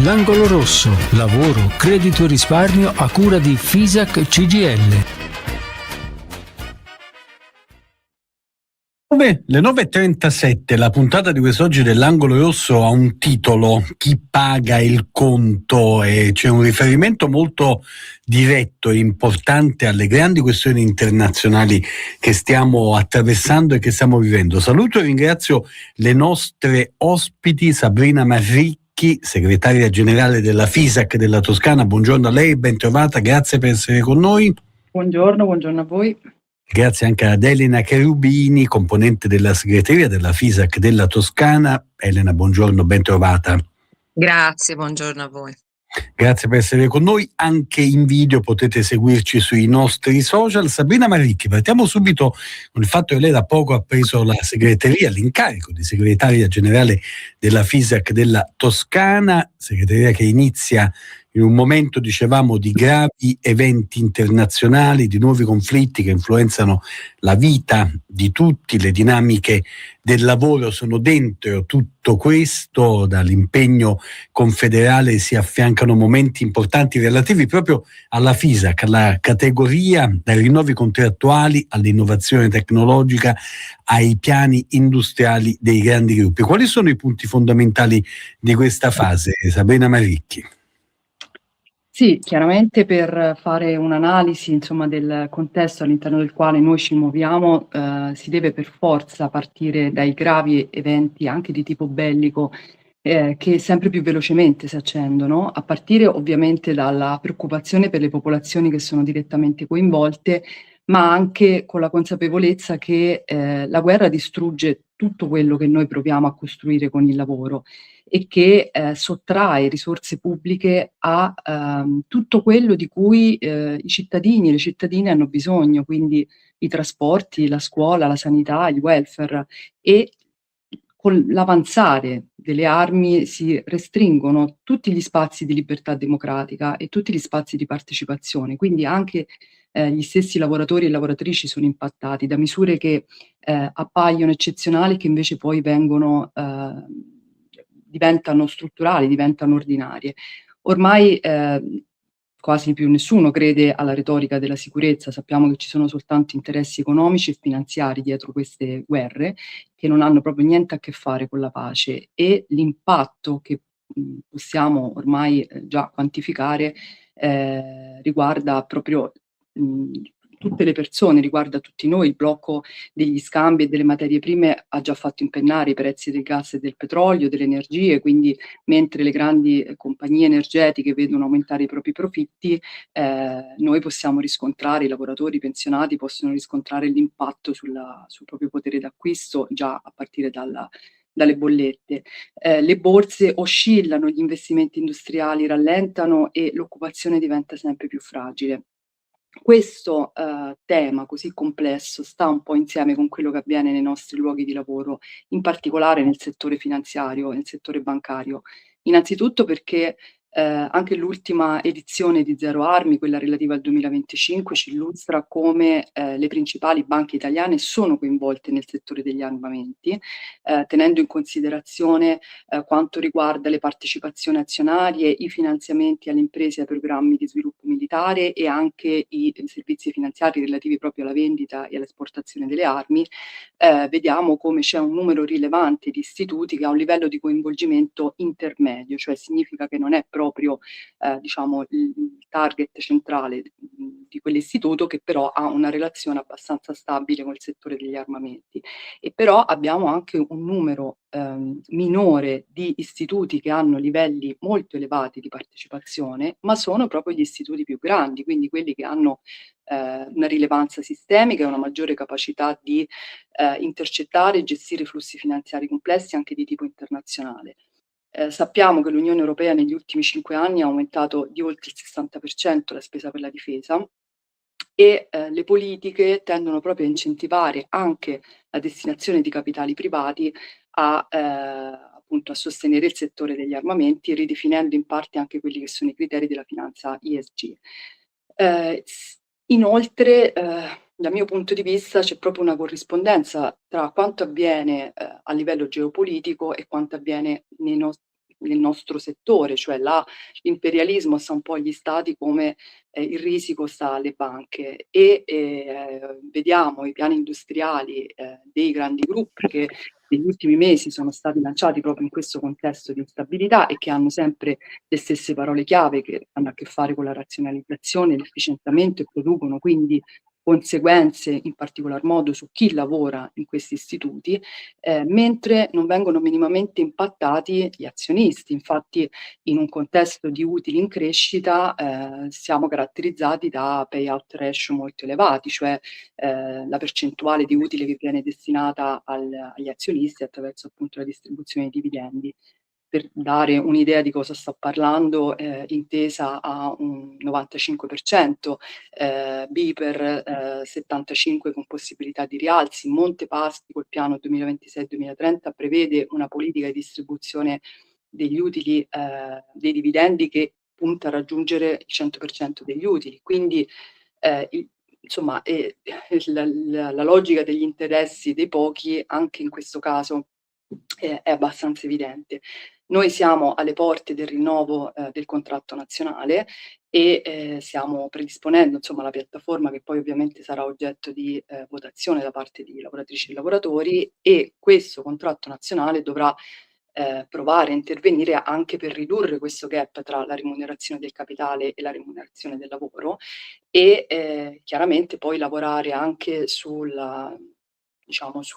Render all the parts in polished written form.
L'angolo rosso, lavoro, credito e risparmio a cura di FISAC CGIL. Le 9.37, la puntata di quest'oggi dell'Angolo Rosso ha un titolo: Chi paga il conto? E c'è un riferimento molto diretto e importante alle grandi questioni internazionali che stiamo attraversando e che stiamo vivendo. Saluto e ringrazio le nostre ospiti, Sabrina Marricchi, segretaria generale della FISAC della Toscana. Buongiorno a lei, ben trovata, grazie per essere con noi. Buongiorno a voi. Grazie anche ad Elena Cherubini, componente della segreteria della FISAC della Toscana. Elena, buongiorno, ben trovata. Grazie, buongiorno a voi. Grazie per essere con noi, anche in video potete seguirci sui nostri social. Sabrina Marricchi, partiamo subito con il fatto che lei da poco ha preso la segreteria, l'incarico di segretaria generale della FISAC della Toscana, segreteria che inizia in un momento, dicevamo, di gravi eventi internazionali, di nuovi conflitti che influenzano la vita di tutti, le dinamiche del lavoro sono dentro tutto questo. Dall'impegno confederale si affiancano momenti importanti relativi proprio alla FISAC, alla categoria, dai rinnovi contrattuali all'innovazione tecnologica, ai piani industriali dei grandi gruppi. Quali sono i punti fondamentali di questa fase, Sabrina Marricchi? Sì, chiaramente per fare un'analisi, del contesto all'interno del quale noi ci muoviamo, si deve per forza partire dai gravi eventi anche di tipo bellico, che sempre più velocemente si accendono, a partire ovviamente dalla preoccupazione per le popolazioni che sono direttamente coinvolte, ma anche con la consapevolezza che la guerra distrugge tutto quello che noi proviamo a costruire con il lavoro e che sottrae risorse pubbliche a tutto quello di cui i cittadini e le cittadine hanno bisogno, quindi i trasporti, la scuola, la sanità, il welfare, e con l'avanzare delle armi si restringono tutti gli spazi di libertà democratica e tutti gli spazi di partecipazione, quindi anche gli stessi lavoratori e lavoratrici sono impattati da misure che appaiono eccezionali, che invece poi diventano strutturali, diventano ordinarie. Ormai quasi più nessuno crede alla retorica della sicurezza, sappiamo che ci sono soltanto interessi economici e finanziari dietro queste guerre, che non hanno proprio niente a che fare con la pace, e l'impatto che possiamo ormai già quantificare riguarda proprio tutte le persone, riguarda tutti noi. Il blocco degli scambi e delle materie prime ha già fatto impennare i prezzi del gas e del petrolio, delle energie, quindi mentre le grandi compagnie energetiche vedono aumentare i propri profitti, noi possiamo riscontrare, i lavoratori pensionati possono riscontrare l'impatto sul proprio potere d'acquisto già a partire dalle bollette. Le borse oscillano, gli investimenti industriali rallentano e l'occupazione diventa sempre più fragile. Questo tema così complesso sta un po' insieme con quello che avviene nei nostri luoghi di lavoro, in particolare nel settore finanziario, nel settore bancario. Innanzitutto perché anche l'ultima edizione di Zero Armi, quella relativa al 2025, ci illustra come le principali banche italiane sono coinvolte nel settore degli armamenti, tenendo in considerazione quanto riguarda le partecipazioni azionarie, i finanziamenti alle imprese e ai programmi di sviluppo militare e anche i servizi finanziari relativi proprio alla vendita e all'esportazione delle armi. Vediamo come c'è un numero rilevante di istituti che ha un livello di coinvolgimento intermedio, cioè significa che non è proprio il target centrale di quell'istituto, che però ha una relazione abbastanza stabile con il settore degli armamenti. E però abbiamo anche un numero minore di istituti che hanno livelli molto elevati di partecipazione, ma sono proprio gli istituti più grandi, quindi quelli che hanno una rilevanza sistemica e una maggiore capacità di intercettare e gestire flussi finanziari complessi anche di tipo internazionale. Sappiamo che l'Unione Europea negli ultimi 5 anni ha aumentato di oltre il 60% la spesa per la difesa, e le politiche tendono proprio a incentivare anche la destinazione di capitali privati appunto a sostenere il settore degli armamenti, ridefinendo in parte anche quelli che sono i criteri della finanza ESG. Inoltre, dal mio punto di vista, c'è proprio una corrispondenza tra quanto avviene a livello geopolitico e quanto avviene il nostro settore, cioè l'imperialismo sta un po' agli stati come il risico sta alle banche, e vediamo i piani industriali dei grandi gruppi che negli ultimi mesi sono stati lanciati proprio in questo contesto di instabilità e che hanno sempre le stesse parole chiave che hanno a che fare con la razionalizzazione, l'efficientamento, e producono quindi conseguenze in particolar modo su chi lavora in questi istituti, mentre non vengono minimamente impattati gli azionisti. Infatti in un contesto di utili in crescita siamo caratterizzati da payout ratio molto elevati, cioè la percentuale di utile che viene destinata agli azionisti attraverso appunto la distribuzione di dividendi. Per dare un'idea di cosa sto parlando, Intesa ha un 95%, BPER 75% con possibilità di rialzi, Montepaschi col piano 2026-2030 prevede una politica di distribuzione degli utili, dei dividendi, che punta a raggiungere il 100% degli utili. Quindi insomma la logica degli interessi dei pochi anche in questo caso è abbastanza evidente. Noi siamo alle porte del rinnovo del contratto nazionale e stiamo predisponendo insomma la piattaforma, che poi ovviamente sarà oggetto di votazione da parte di lavoratrici e lavoratori, e questo contratto nazionale dovrà provare a intervenire anche per ridurre questo gap tra la remunerazione del capitale e la remunerazione del lavoro, e chiaramente poi lavorare anche sul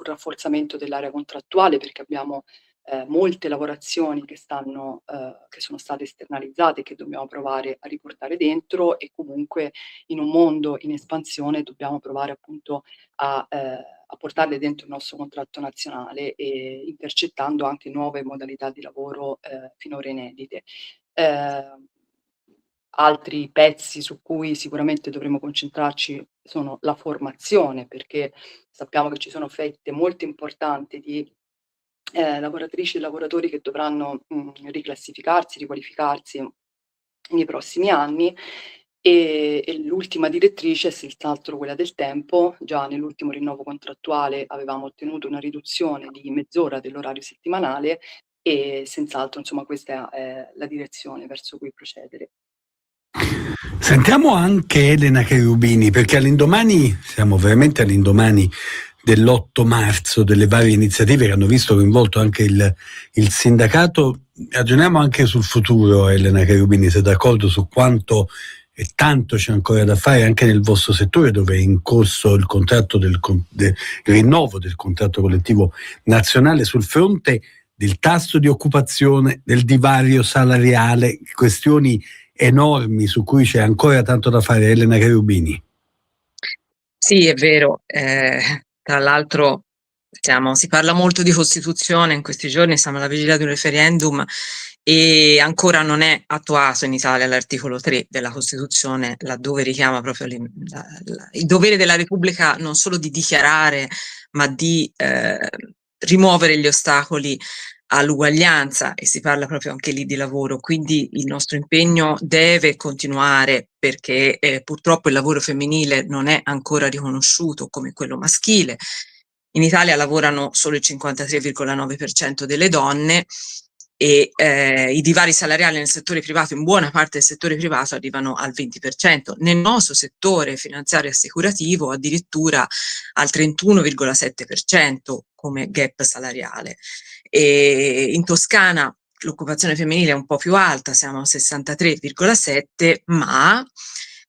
rafforzamento dell'area contrattuale, perché abbiamo molte lavorazioni che sono state esternalizzate e che dobbiamo provare a riportare dentro, e comunque in un mondo in espansione dobbiamo provare appunto a portarle dentro il nostro contratto nazionale, e intercettando anche nuove modalità di lavoro finora inedite. Altri pezzi su cui sicuramente dovremo concentrarci sono la formazione, perché sappiamo che ci sono fette molto importanti di lavoratrici e lavoratori che dovranno riclassificarsi, riqualificarsi nei prossimi anni, e l'ultima direttrice è senz'altro quella del tempo. Già nell'ultimo rinnovo contrattuale avevamo ottenuto una riduzione di mezz'ora dell'orario settimanale, e senz'altro insomma questa è la direzione verso cui procedere. Sentiamo anche Elena Cherubini, perché all'indomani, siamo veramente all'indomani dell'8 marzo, delle varie iniziative che hanno visto coinvolto anche il sindacato. Ragioniamo anche sul futuro, Elena Cherubini, se d'accordo, su quanto e tanto c'è ancora da fare anche nel vostro settore, dove è in corso il contratto del rinnovo del contratto collettivo nazionale, sul fronte del tasso di occupazione, del divario salariale, questioni enormi su cui c'è ancora tanto da fare. Elena Cherubini. Sì, è vero. Tra l'altro si parla molto di Costituzione in questi giorni, siamo alla vigilia di un referendum e ancora non è attuato in Italia l'articolo 3 della Costituzione, laddove richiama proprio il dovere della Repubblica non solo di dichiarare, ma di rimuovere gli ostacoli all'uguaglianza, e si parla proprio anche lì di lavoro. Quindi il nostro impegno deve continuare, perché purtroppo il lavoro femminile non è ancora riconosciuto come quello maschile. In Italia lavorano solo il 53,9% delle donne, e i divari salariali nel settore privato, in buona parte del settore privato, arrivano al 20%. Nel nostro settore finanziario e assicurativo addirittura al 31,7% come gap salariale. E in Toscana l'occupazione femminile è un po' più alta, siamo al 63,7%, ma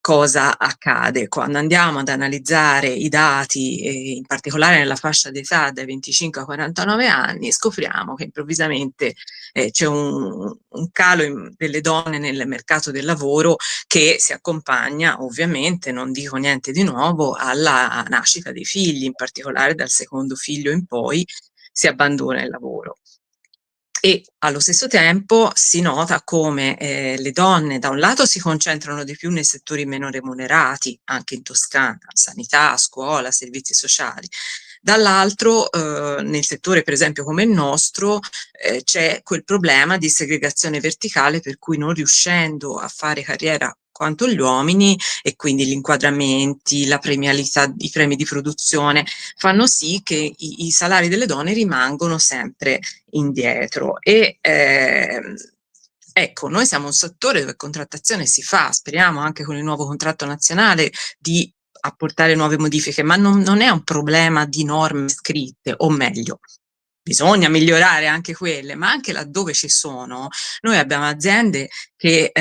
cosa accade? Quando andiamo ad analizzare i dati, in particolare nella fascia d'età dai 25 a 49 anni, scopriamo che improvvisamente c'è un calo delle donne nel mercato del lavoro, che si accompagna ovviamente, non dico niente di nuovo, alla nascita dei figli, in particolare dal secondo figlio in poi si abbandona il lavoro. E allo stesso tempo si nota come le donne da un lato si concentrano di più nei settori meno remunerati, anche in Toscana, sanità, scuola, servizi sociali. Dall'altro nel settore per esempio come il nostro c'è quel problema di segregazione verticale, per cui non riuscendo a fare carriera quanto gli uomini, e quindi gli inquadramenti, la premialità, i premi di produzione fanno sì che i salari delle donne rimangono sempre indietro. E ecco, noi siamo un settore dove contrattazione si fa, speriamo anche con il nuovo contratto nazionale di apportare nuove modifiche, ma non è un problema di norme scritte, o meglio, bisogna migliorare anche quelle, ma anche laddove ci sono, noi abbiamo aziende che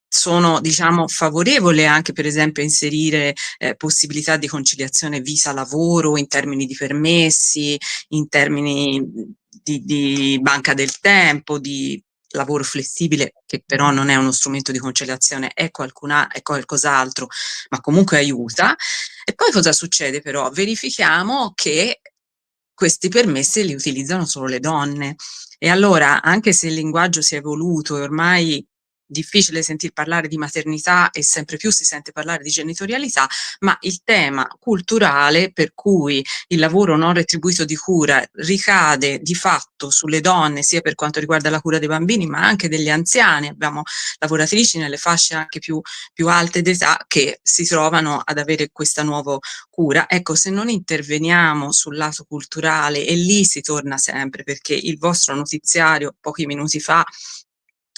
sono, diciamo, favorevoli anche per esempio a inserire possibilità di conciliazione vita-lavoro in termini di permessi, in termini di banca del tempo, di lavoro flessibile, che però non è uno strumento di conciliazione, è qualcos'altro, ma comunque aiuta. E poi cosa succede però? Verifichiamo che questi permessi li utilizzano solo le donne. E allora, anche se il linguaggio si è evoluto e ormai difficile sentir parlare di maternità e sempre più si sente parlare di genitorialità, ma il tema culturale per cui il lavoro non retribuito di cura ricade di fatto sulle donne, sia per quanto riguarda la cura dei bambini, ma anche degli anziani. Abbiamo lavoratrici nelle fasce anche più alte d'età che si trovano ad avere questa nuova cura. Ecco, se non interveniamo sul lato culturale, e lì si torna sempre, perché il vostro notiziario pochi minuti fa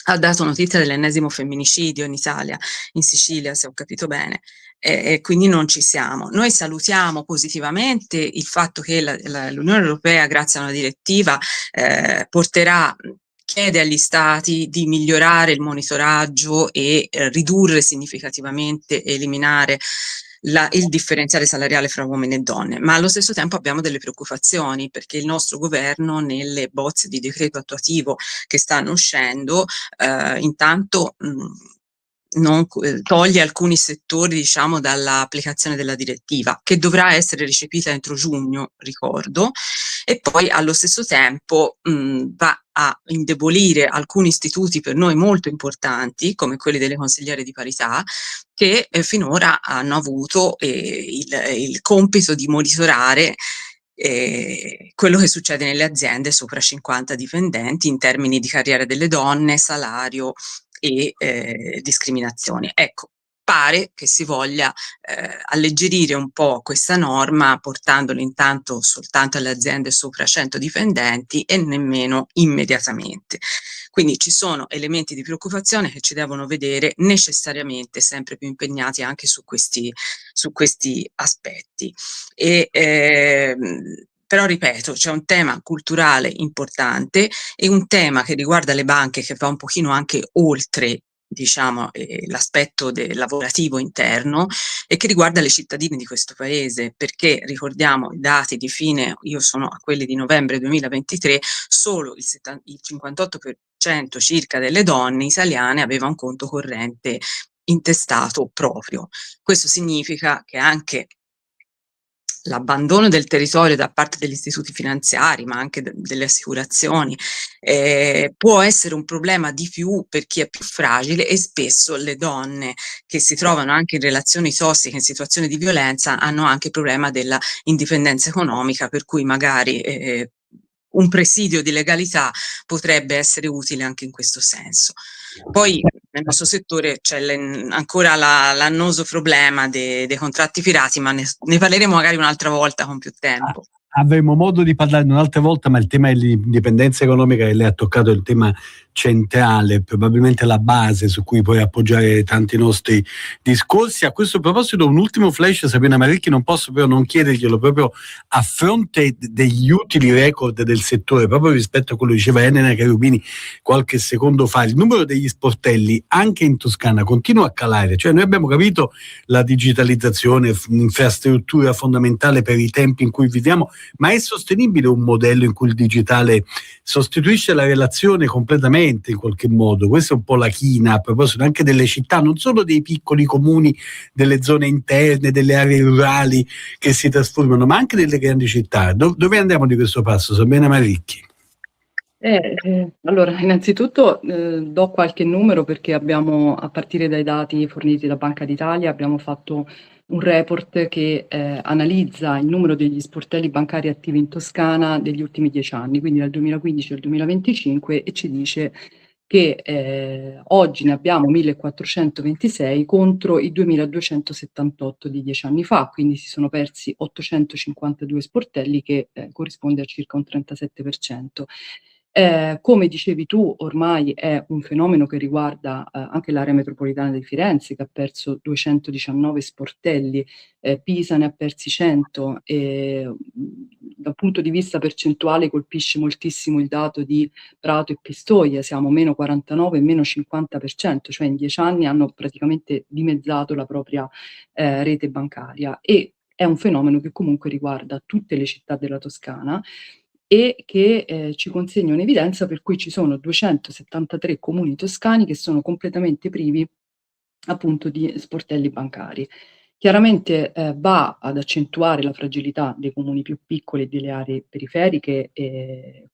ha dato notizia dell'ennesimo femminicidio in Italia, in Sicilia, se ho capito bene, e quindi non ci siamo. Noi salutiamo positivamente il fatto che l'Unione Europea, grazie a una direttiva, chiede agli Stati di migliorare il monitoraggio e ridurre significativamente, eliminare il differenziale salariale fra uomini e donne, ma allo stesso tempo abbiamo delle preoccupazioni, perché il nostro governo, nelle bozze di decreto attuativo che stanno uscendo, intanto non toglie alcuni settori, diciamo, dall'applicazione della direttiva, che dovrà essere recepita entro giugno, ricordo, e poi allo stesso tempo va a indebolire alcuni istituti per noi molto importanti, come quelli delle consigliere di parità, che finora hanno avuto il compito di monitorare quello che succede nelle aziende sopra 50 dipendenti in termini di carriera delle donne, salario e discriminazioni. Ecco, pare che si voglia alleggerire un po' questa norma, portandolo intanto soltanto alle aziende sopra 100 dipendenti e nemmeno immediatamente. Quindi ci sono elementi di preoccupazione che ci devono vedere necessariamente sempre più impegnati anche su questi aspetti. Però ripeto, c'è un tema culturale importante e un tema che riguarda le banche, che va un pochino anche oltre, diciamo, l'aspetto lavorativo interno, e che riguarda le cittadine di questo paese, perché ricordiamo i dati di fine, io sono a quelli di novembre 2023, solo il 58% circa delle donne italiane aveva un conto corrente intestato proprio. Questo significa che anche l'abbandono del territorio da parte degli istituti finanziari, ma anche delle assicurazioni, può essere un problema di più per chi è più fragile, e spesso le donne che si trovano anche in relazioni tossiche, in situazioni di violenza, hanno anche il problema della indipendenza economica, per cui magari un presidio di legalità potrebbe essere utile anche in questo senso. Poi nel nostro settore c'è ancora l'annoso problema dei contratti pirati, ma ne parleremo magari un'altra volta con più tempo. Avremo modo di parlarne un'altra volta, ma il tema dell'indipendenza economica, che lei ha toccato, è il tema centrale, probabilmente la base su cui puoi appoggiare tanti nostri discorsi. A questo proposito un ultimo flash, Sabrina Maricchi, non posso però non chiederglielo, proprio a fronte degli utili record del settore, proprio rispetto a quello che diceva Elena Cherubini qualche secondo fa. Il numero degli sportelli anche in Toscana continua a calare, cioè noi abbiamo capito la digitalizzazione, infrastruttura fondamentale per i tempi in cui viviamo, ma è sostenibile un modello in cui il digitale sostituisce la relazione completamente, in qualche modo? Questa è un po' la china, a proposito anche delle città, non solo dei piccoli comuni, delle zone interne, delle aree rurali che si trasformano, ma anche delle grandi città. Dove andiamo di questo passo, Sabrina Maricchi? Allora, innanzitutto do qualche numero, perché abbiamo, a partire dai dati forniti da Banca d'Italia, abbiamo fatto un report che analizza il numero degli sportelli bancari attivi in Toscana degli ultimi 10 anni, quindi dal 2015 al 2025, e ci dice che oggi ne abbiamo 1426 contro i 2278 di 10 anni fa, quindi si sono persi 852 sportelli, che corrisponde a circa un 37%. Come dicevi tu, ormai è un fenomeno che riguarda anche l'area metropolitana di Firenze, che ha perso 219 sportelli, Pisa ne ha persi 100, e dal punto di vista percentuale colpisce moltissimo il dato di Prato e Pistoia, siamo meno 49 e meno 50%, cioè in 10 anni hanno praticamente dimezzato la propria rete bancaria, e è un fenomeno che comunque riguarda tutte le città della Toscana e che ci consegna un'evidenza per cui ci sono 273 comuni toscani che sono completamente privi appunto di sportelli bancari. Chiaramente va ad accentuare la fragilità dei comuni più piccoli e delle aree periferiche,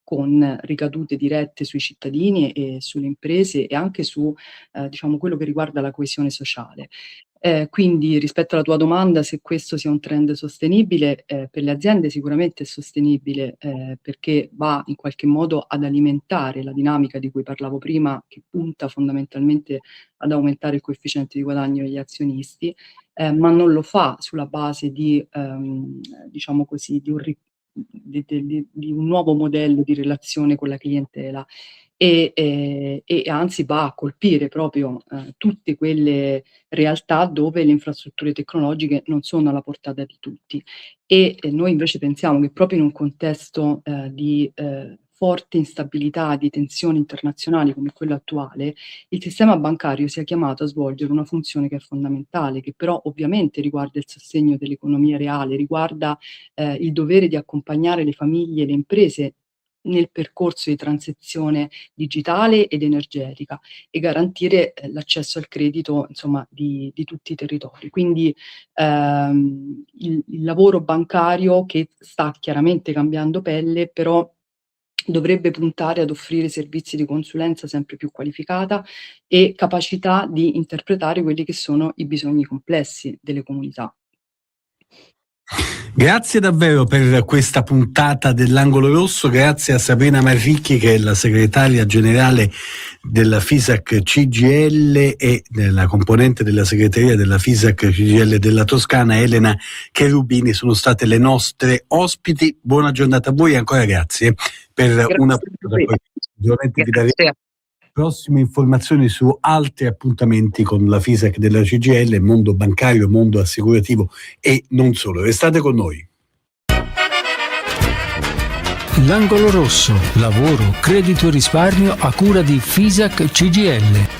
con ricadute dirette sui cittadini e sulle imprese, e anche su diciamo quello che riguarda la coesione sociale. Quindi, rispetto alla tua domanda se questo sia un trend sostenibile, per le aziende sicuramente è sostenibile, perché va in qualche modo ad alimentare la dinamica di cui parlavo prima, che punta fondamentalmente ad aumentare il coefficiente di guadagno degli azionisti, ma non lo fa sulla base di diciamo così, di un nuovo modello di relazione con la clientela, e anzi va a colpire proprio tutte quelle realtà dove le infrastrutture tecnologiche non sono alla portata di tutti. E noi invece pensiamo che proprio in un contesto di forte instabilità, di tensioni internazionali come quello attuale, il sistema bancario sia chiamato a svolgere una funzione che è fondamentale, che però ovviamente riguarda il sostegno dell'economia reale, riguarda il dovere di accompagnare le famiglie e le imprese nel percorso di transizione digitale ed energetica, e garantire l'accesso al credito, insomma, di tutti i territori. Quindi il lavoro bancario, che sta chiaramente cambiando pelle, però dovrebbe puntare ad offrire servizi di consulenza sempre più qualificata e capacità di interpretare quelli che sono i bisogni complessi delle comunità. Grazie davvero per questa puntata dell'Angolo Rosso, grazie a Sabrina Marricchi, che è la segretaria generale della FISAC CGIL e la componente della segreteria della FISAC CGIL della Toscana, Elena Cherubini, sono state le nostre ospiti. Buona giornata a voi e ancora grazie per una puntata. Prossime informazioni su altri appuntamenti con la FISAC della CGIL, mondo bancario, mondo assicurativo e non solo. Restate con noi. L'Angolo Rosso, lavoro, credito e risparmio a cura di FISAC CGIL.